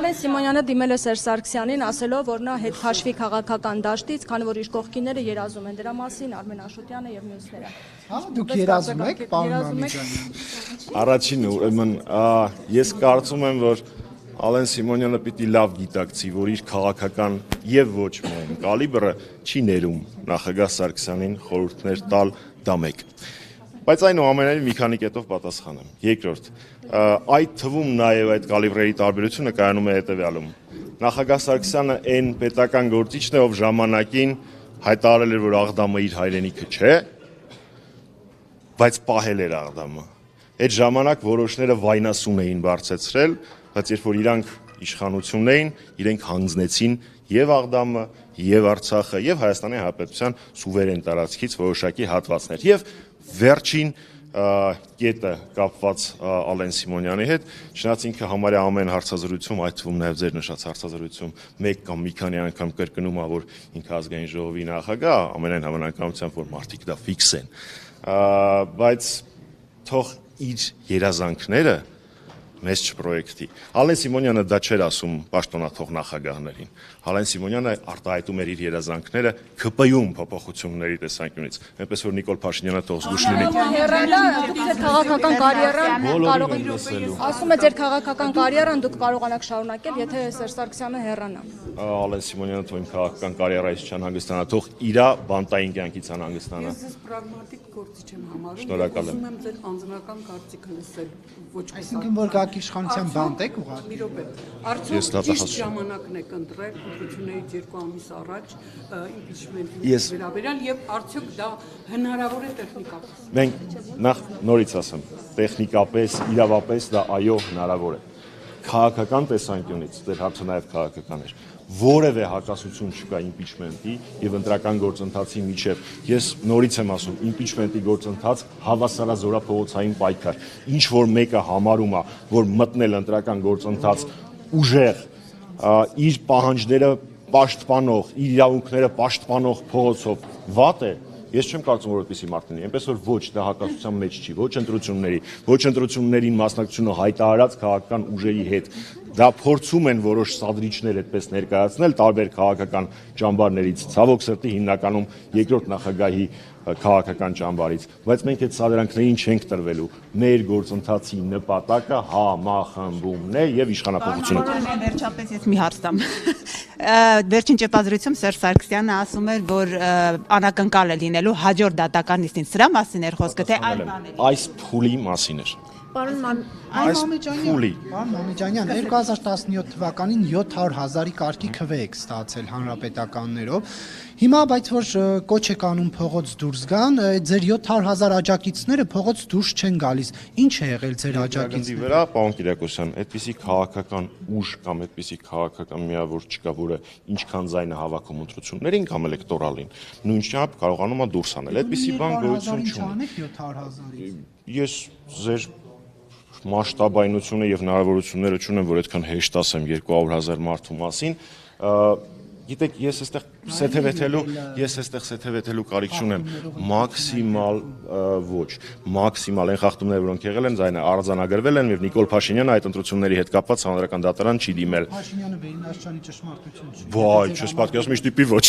Ալեն Սիմոնյանը դիմել է Սերժ Սարգսյանին, ասելով, որ նա հետ քաշվի քաղաքական դաշտից, քանի որ իր կողքինները երազում են դրա մասին, Արմեն Աշոտյանը եւ մյուսները։ Դուք երազում եք, պարոն Մամիկյանյան։ Առաջին ուրեմն ես կարծում եմ, որ Ալեն Սիմոնյանը պիտի լավ գիտակցի, որ իր քաղաքական եւ ոչ միայն կալիբրը չի ներում նախագահ Սարգսյանին խորհուրդներ տալ դա մեկ։ Բայց այնուամենայնիվ մի քանի կետով պատասխանեմ։ Երկրորդ, այդ թվում նաև այդ կալիբրերի տարբերությունը կայանում է հետևյալում։ Նախագահ Սարգսյանը այն պետական գործիչն է, ով ժամանակին հայտարարել էր, որ Աղդամը իր հայրենիքը չէ, բայց պահել էր Աղդամը։ Այդ ժամանակ որոշները վայնասուն էին բարձեցրել, բայց երբ որ իրանք իշխանությունն էին, իրենք հանձնեցին եւ Աղդամը, եւ Արցախը, եւ Հայաստանի Հանրապետության սուվերեն տարածքից որոշակի հատվածներ։ Եվ վերջին կետը կապված Ալեն Սիմոնյանի հետ, չնայած ինքը համարյա ամեն հարցազրույցում, այդ թվում նաև ձեր նշած հարցազրույցում մեկ կամ մի քանի անգամ կրկնում է, որ ինքը ազգային ժողովի նախագահ, ամենայն հավանականությամբ, որ մարդիկ դա ֆիքս են, բայց թող իր երազանքները մեծ չպրոյեկտի։ Ալեն Սիմոնյանը դա չէր ասում պաշտոնաթող նախագահներին։ Ալեն Սիմոնյանը արտահայտում էր իր երազանքները ԿՊ-ում փոփոխությունների տեսանկյունից։ Այնպես որ Նիկոլ Փաշինյանը թող զգուշ լինի։ Ձեր քաղաքական կարիերան կարող եք լսելու։ Ասում է ձեր քաղաքական կարիերան դուք կարողանաք շարունակել, եթե Սերժ Սարգսյանը հեռանա։ Ալեն Սիմոնյանը թող իմ քաղաքական կարիերայից չանհանգստանա, թող իրա բանտային կյանքից անհանգստանա։ Ես պրագմատիկ գործիչ եմ համարում։ Շնորհակալ եմ։ Ուզում եմ ձեր անձնական կարծիքը լսել, ոչ Այսինքն որ գաք իշխանության բանտ եք ուղղակի։ մի րոպե։ Արդյոք ճիշտ ժամանակն եք ընտրել ընտրություններից 2 ամիս առաջ իմպիչմենտի վերաբերյալ եւ արդյոք դա հնարավոր է տեխնիկապես։ Մենք նախ նորից ասեմ, տեխնիկապես, իրավապես դա այո հնարավոր է։ Քաղաքական տեսանկյունից, դեր հարցը նաև քաղաքական էր, որևէ հակասություն չկա իմպիչմենտի եւ ընտրական գործընթացի միջև։ Ես նորից եմ ասում, իմպիչմենտի գործընթաց հավասարազորափողոցային պայքար։ Ինչ որ մեկը համարում է, որ մտնել ընտրական գործընթաց ուժեղ, իր պահանջները պաշտպանող, իր իրավունքները պաշտպանող փողոցով վատ է։ Ես չեմ կարծում, որ այդպիսի մարդ լինի, այնպես որ ոչ, դա հակասության մեջ չի, ոչ ընտրություններին մասնակցությունը հայտարարած քաղաքական ուժերի հետ։ Դա փորձում են որոշ սադրիչներ այդպես ներկայացնել տարբեր քաղաքական ճամբարներից, ցավոք սրտի հիմնականում երկրորդ նախագահի քաղաքական ճամբարից, բայց մենք այդ սադրանքներին չենք տրվելու։ Մեր գործընթացի նպատակը համախմբումն է եւ իշխանապողությունը։ Վերջապես ես մի հարց տամ։ Վերջին ճեպազրույցում Սերժ Սարգսյանը ասում էր, որ անակնկալ է լինելու հաջորդ դատական նիստին։ Սրա մասին էր խոսքը, թե այլ բաների։ Այս փուլի մասին էր։ Պարոն Մամիկյանյան, 2017 թվականին 700,000-ի կարգի քվե եք ստացել հանրապետականներով։ Հիմա բայց որ կոչ եք անում փողոց դուրս գան, ձեր 700,000 աջակիցները փողոց դուրս չեն գալիս։ Ինչ է եղել ձեր աջակիցների վրա, պարոն Կիրակոսյան, այդպիսի քաղաքական ուժ կամ այդպիսի քաղաքական միավոր չկա, որը ինչքան ձայնը հավաքում ընտրություններին կամ էլեկտորալին, նույնչափ կարողանում է դուրս անել։ Այդպիսի բան գոյություն չունի։ 700,000-ից։ Ես ձեր մասշտաբայնությունը եւ հնարավորությունները չունեմ, որ այդքան հեշտ ասեմ 200,000 մարդու մասին։ Գիտեք, ես այստեղ սեթևեթելու կարիք չունեմ, մաքսիմալ ոչ, մաքսիմալ այն խախտումները, որոնք եղել են, ձայնը արձանագրվել են եւ Նիկոլ Փաշինյանը այդ ընտրությունների հետ կապված հանրական դատարան չի դիմել։ Փաշինյանը վերնաշճանի ճշմարտություն չի։ Վայ, չես պատկերացնում ինչ տիպի ոչ,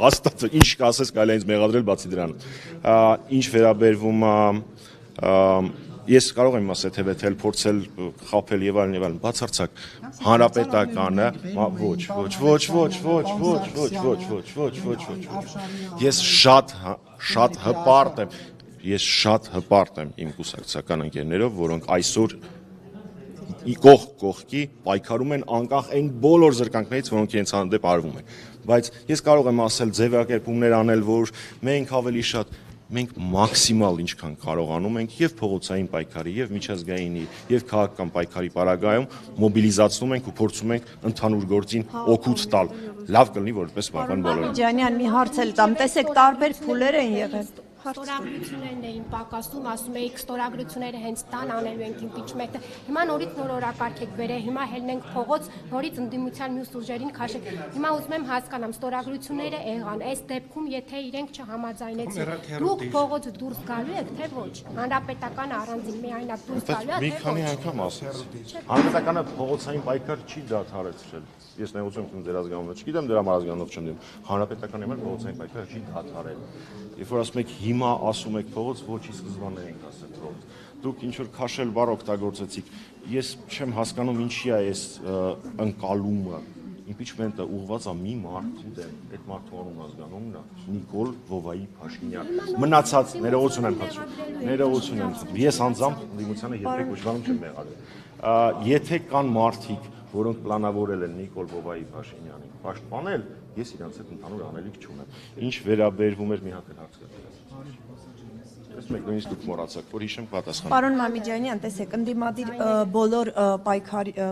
հաստատ, ինչ կասես կարելի է ինձ մեղադրել բացի դրանից։ Ինչ վերաբերվում է ես կարող եմ սեթևեթել, փորձել խաբել եւ այլն, բացարձակ հանրապետականը ոչ։ Ես շատ հպարտ եմ իմ կուսակցական ընկերներով, որոնք այսօր կողքի պայքարում են անկախ այն բոլոր զրկանքներից, որոնք իրենց հանդեպ արվում են։ Բայց ես կարող եմ ասել ձևակերպումներ անել, որ մենք ավելի շատ մենք մաքսիմալ ինչքան կարողանում ենք եւ փողոցային պայքարի եւ միջազգայինի եւ քաղաքական պայքարի պարագայում մոբիլիզացնում ենք ու փորձում ենք ընդհանուր գործին օգուտ տալ։ Լավ կլինի որպես բան բոլորը։ Ջանյան, մի հարց էլ տամ, տեսեք տարբեր փուլեր են եղել։ Ստորագրություններն էին պակասում, ասում էիք ստորագրությունները հենց տան անելու ենք իմպիչմենտը։ Հիմա նորից նոր օրակարգ եք բերել, հիմա հելնենք փողոց, նորից ընդդիմության մյուս ուժերին քաշեք։ Հիմա ուզում եմ հասկանամ, ստորագրությունները եղան, այս դեպքում եթե իրենք չհամաձայնեցին, դուք փողոց դուրս գալու եք, թե ոչ։ Հանրապետական առանձին միայնակ դուրս գալու եք, Մի քանի անգամ ասած։ Հանրապետականը փողոցային պայքար չի դադարեցրել։ Ես նեղություն եմ ձեր ազգանունը չգիտեմ, դրա մարզգանով չեմ դեմ։ Հանրապետականի համար փողոցային պայքարը չի դադարել։ Երբ որ ասում եք հիմա ասում եք փողոց, ոչի սկզբաններ ենք ասել փողոց։ Դուք ինչ որ քաշել բառ օգտագործեցիք։ Ես չեմ հասկանում ինչի է այս ընկալումը։ Իմպիչմենտը ուղղված է մի մարդու դեմ, այդ մարդու անունը ազգանունն է Նիկոլ Վովայի Փաշինյան։ Մնացած ներողություն եմ խնդրում։ Ներողություն եմ խնդրում։ Ես անձամբ ընդդիմությանը երբեք ուժղանում չեմ եղել։ Եթե կան մարդիկ, որոնք պլանավորել են Նիկոլ Վովայի Փաշինյանին պաշտպանել, ես իրանց հետ ընդհանուր անելիք չունեմ։ Ինչ վերաբերվում էր մի հատ հարց կա։ Ես մեկ նույնիսկ դուք մոռացաք, որ հիշեմ պատասխանը։ Պարոն Մամիջանյան, տեսեք, ընդդիմադիր բոլոր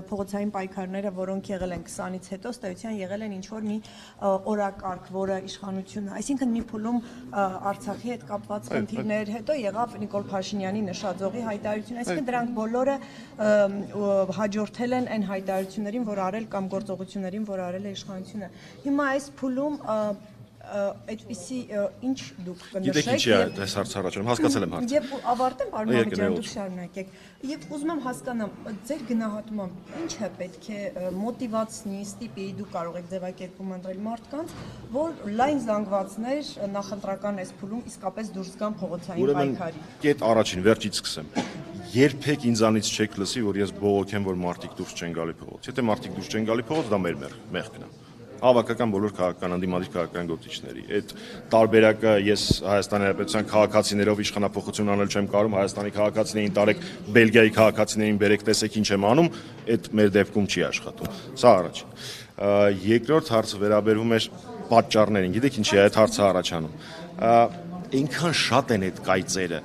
փողոցային պայքարները, որոնք եղել են 20-ից հետո, ըստ եղել են ինչ-որ մի օրակարգ, որը իշխանությունը, այսինքն մի փուլում Արցախի հետ կապված խնդիրներ, հետո եղավ Նիկոլ Փաշինյանի նշաձողի հայտարարություն, այսինքն դրանք բոլորը հաջորդել են այն հայտարարություններին, որ արել կամ գործողություններին, որ արել է իշխանությունը։ Հիմա այս փուլում այդպիսի ինչ դուք կնշեք։ Գիտեք ինչի է այս հարցը առաջանում, հասկացել եմ հարցը։ Եվ ավարտեմ, պարոն Մամիջյան, դուք շարունակեք։ Եվ ուզում եմ հասկանամ, ձեր գնահատմամբ ինչը պետք է մոտիվացնի, ստիպի, դուք կարող եք ձևակերպում ընտրել մարդկանց, որ լայն զանգվածներ նախընտրական այս փուլում իսկապես դուրս գան փողոցային պայքարի։ Կետ առաջին վերջից սկսեմ։ Երբեք ինձանից չեք լսի, որ ես բողոքեմ, որ մարդիկ դուրս չեն գալի փողոց։ Եթե մարդիկ դուրս չեն գալի փողոց, դա մեր մեղքն է։ Հավաքական բոլոր քաղաքական ընդդիմադիր քաղաքական գործիչների։ Այդ տարբերակը ես Հայաստանի Հանրապետության քաղաքացիներով իշխանապողություն անել չեմ կարող, Հայաստանի քաղաքացիներին տարեք, Բելգիայի քաղաքացիներին բերեք, տեսեք ինչ եմ անում, այդ մեր դեպքում չի աշխատում։ Սա առաջին։ Երկրորդ հարցը վերաբերվում է պատճառներին։ Գիտեք ինչի է այդ հարցը առաջանում։ Այնքան շատ են այդ կայծերը,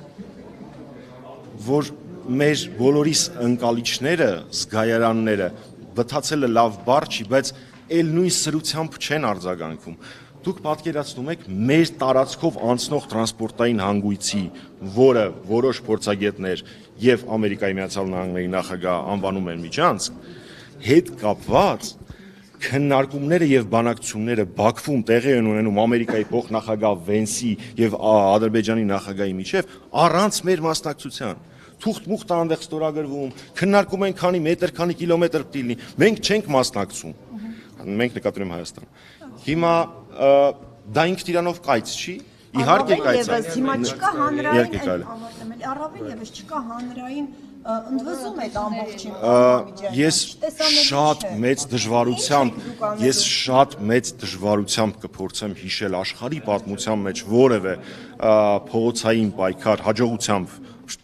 որ մեր բոլորիս ընկալիչները, զգայարանները, բթացելը լավ բառ չի, բայց էլ նույն սրությամբ չեն արձագանքում։ Դուք պատկերացնում եք մեր տարածքով անցնող տրանսպորտային հանգույցի, որը որոշ փորձագետներ եւ Ամերիկայի Միացյալ Նահանգների նախագահ անվանում են միջանցք, հետ կապված քննարկումները եւ բանակցությունները Բաքվում տեղի են ունենում Ամերիկայի փոխնախագահ Վենսի եւ Ադրբեջանի նախագահի միջեւ առանց մեր մասնակցության։ Թուղթ-մուղթ այնտեղ ստորագրվում, քննարկում են քանի մետր, քանի կիլոմետր պետք լինի։ Մենք չենք մասնակցում։ Մենք նկատում ենք Հայաստան։ Հիմա դա ինքն իրանով կայծ չի։ Իհարկե կայծ է։ Հիմա չկա հանրային, առավել եւս չկա հանրային ընդվզում այդ ամբողջին։ Ես շատ մեծ դժվարությամբ կփորձեմ հիշել աշխարհի պատմության մեջ որևէ փողոցային պայքար հաջողությամբ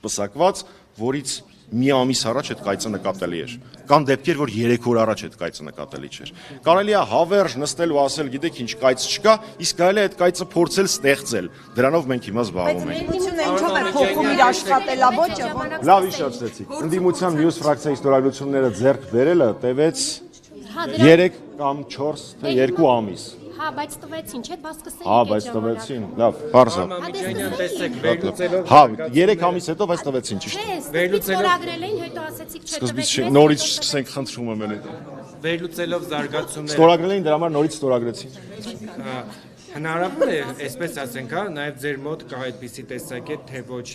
պսակված, որից մի ամիս առաջ այդ կայծը նկատելի էր։ Կան դեպքեր, որ 3 օր առաջ այդ կայծը նկատելի չէր։ Կարելի է հավերժ նստել ու ասել, գիտեք ինչ, կայծ չկա, իսկ կարելի է այդ կայծը փորձել ստեղծել։ Դրանով մենք հիմա զբաղվում ենք։ Ընդդիմությունը ինչով է փոխում իր աշխատելավոճը։ Լավ հիշեցրեցիք։ Ընդդիմության մյուս ֆրակցիայի ստորագրությունները ձեռք բերելը տևեց 3 կամ 4 թե 2 ամիս։ Հա, բայց տվեցին, չէ՞, բաց սկսեին։ Հա, բայց տվեցին, լավ, բարձր։ Մամիջանյան, տեսեք, վերլուծելով։ Հա, 3 ամիս հետո բայց տվեցին, ճիշտ է։ Վերլուծելով ստորագրել էին, հետո ասեցիք չէ, Սկզբից նորից սկսենք, խնդրում եմ ելույթ։ Վերլուծելով զարգացումները։ Ստորագրել էին, դրա համար նորից ստորագրեցին։ Հնարավոր է, այսպես ասենք, հա, նաև ձեր մոտ կա այդպիսի տեսակետ, թե ոչ,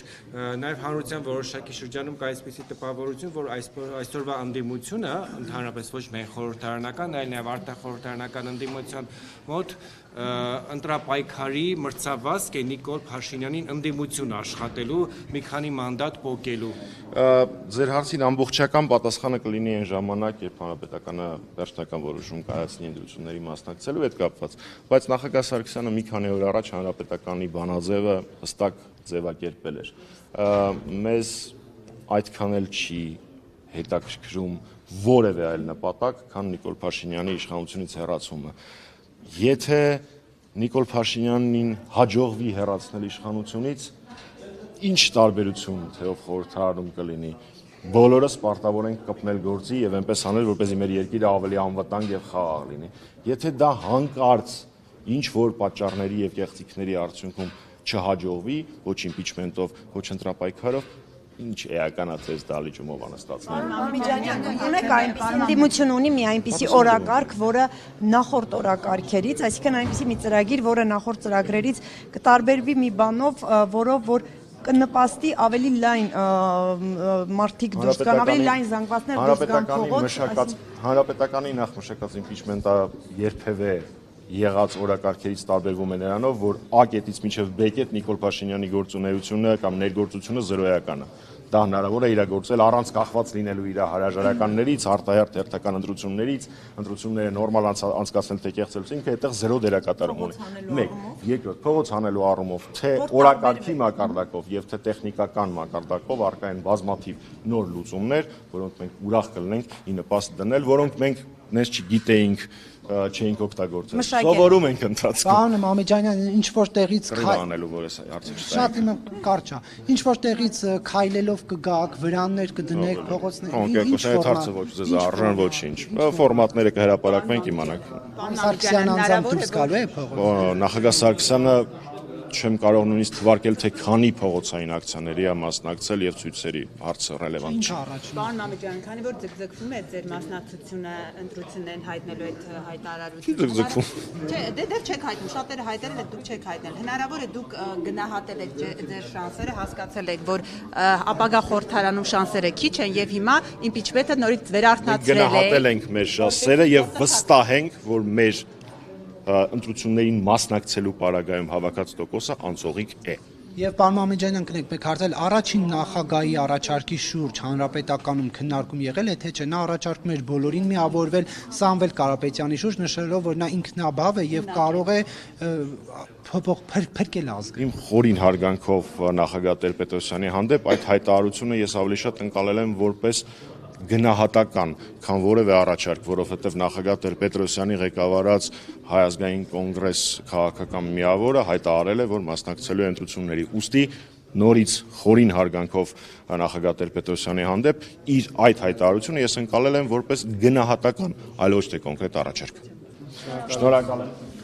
նաև հանրության որոշակի շրջանում կա այսպիսի տպավորություն, որ այսօրվա ընդդիմությունը, ընդհանրապես ոչ միայն խորհրդարանական, այլ նաև արտախորհրդարանական ընդդիմության մոտ ընտրապայքարի մրցավազք է Նիկոլ Փաշինյանին ընդդիմություն աշխատելու, մի քանի մանդատ պոկելու։ Ձեր հարցին ամբողջական պատասխանը կլինի այն ժամանակ, երբ հանրապետականը վերջնական որոշում կայացնի ընտրությունների մասնակցելու հետ կապված, բայց նախագահ Սարգսյանը մի քանի օր առաջ հանրապետականի բանաձևը հստակ ձևակերպել էր։ Մեզ այդքան էլ չի հետաքրքրում որևէ այլ նպատակ, քան Նիկոլ Փաշինյանի իշխանությունից հեռացումը։ Եթե Նիկոլ Փաշինյանին հաջողվի հեռացնել իշխանությունից, ինչ տարբերություն թե ով խորհրդարանում կլինի, բոլորս պարտավոր ենք կպնել գործի եւ այնպես անել, որպեսզի մեր երկիրը ավելի անվտանգ եւ խաղաղ լինի։ Եթե դա հանկարծ ինչ որ պատճառների եւ կեղծիքների արդյունքում չհաջողվի ոչ իմպիչմենտով, ոչ ընտրապայքարով, ինչ էականացես դալիճումով անստացնել։ Ունեք այնպիսի ընդդիմություն ունի մի այնպիսի օրակարգ, որը նախորդ օրակարգերից, այսինքն այնպիսի մի ծրագիր, որը նախորդ ծրագրերից կտարբերվի մի բանով, որով որ կնպաստի ավելի լայն մարդիկ դուրս գան, ավելի լայն զանգվածներ դուրս գան փողոց։ Հանրապետականի նախ մշակած իմպիչմենտը երբևէ եղած օրակարգերից տարբերվում է նրանով, որ A կետից մինչև B կետ Նիկոլ Փաշինյանի գործունեությունը կամ ներգործությունը զրոյական է։ Դա հնարավոր է իրագործել առանց կախված լինելու իր հրաժարականներից, արտահերթ հերթական ընտրություններից, ընտրությունները նորմալ անցկացնել թե կեղծել, ինքը այդտեղ զերո դերակատարում ունի։ Մեկ, երկրորդ, փողոց հանելու առումով, թե օրակարգի մակարդակով եւ թե տեխնիկական մակարդակով առկա են բազմաթիվ նոր լուծումներ, որոնք մենք ուրախ կլինենք ի նպաստ դնել, որոնք մենք նես չգիտեինք չէինք օգտագործել։ Սովորում ենք ընթացքում։ Պարոն Մամեջանյան, ինչ որ տեղից անելու, որ այս հարցը չտայինք։ Շատ կարճ է։ Ինչ որ տեղից քայլելով կգաք, վրաններ կդնեք, փողոցներ։ Ինչ այդ հարցը ոչ ձեզ արժան ոչինչ։ Ֆորմատները կհրապարակվենք իմանանք։ Սարգսյան անձամբ դուրս գալու է փողոց։ Նախագահ Սարգսյանը չեմ կարող նույնիսկ թվարկել, թե քանի փողոցային ակցիաների է մասնակցել եւ ցույցերի հարցը ռելևանտ Ինչ առաջին։ Պարոն Մամեջյան, քանի որ ձգձգվում է ձեր մասնակցությունը ընտրություններին հայտնելու այդ հայտարարությունը։ Չի ձգձգվում։ Չէ, դեռ չեք հայտնում, շատերը հայտնել են, դուք չեք հայտնել։ Հնարավոր է դուք գնահատել եք ձեր շանսերը, հասկացել եք, որ ապագա խորհրդարանում շանսերը քիչ են եւ հիմա իմպիչմենտը նորից վերարթնացրել է։ Գնահատել ենք մեր շանսերը եւ վստահ ենք, որ մեր ընտրություններին մասնակցելու պարագայում հավաքած տոկոսը անցողիկ է։ Եվ պարոն Մամեջանյան, կներեք, մեկ հարցել, առաջին նախագահի առաջարկի շուրջ հանրապետականում քննարկում եղել է, թե չէ, նա առաջարկում էր բոլորին միավորվել Սամվել Կարապետյանի շուրջ, նշելով, որ նա ինքնաբավ է եւ կարող է փրկել ազգը։ Իմ խորին հարգանքով նախագահ Տեր-Պետրոսյանի հանդեպ այդ հայտարարությունը ես ավելի շատ ընկալել եմ որպես գնահատական, քան որևէ առաջարկ, որովհետև նախագահ Տեր-Պետրոսյանի ղեկավարած Հայ ազգային կոնգրես քաղաքական միավորը հայտարարել է, որ մասնակցելու է ընտրությունների։ Ուստի նորից խորին հարգանքով նախագահ Տեր-Պետրոսյանի հանդեպ իր այդ հայտարարությունը ես ընկալել եմ որպես գնահատական, այլ ոչ թե կոնկրետ առաջարկ։ Շնորհակալ եմ։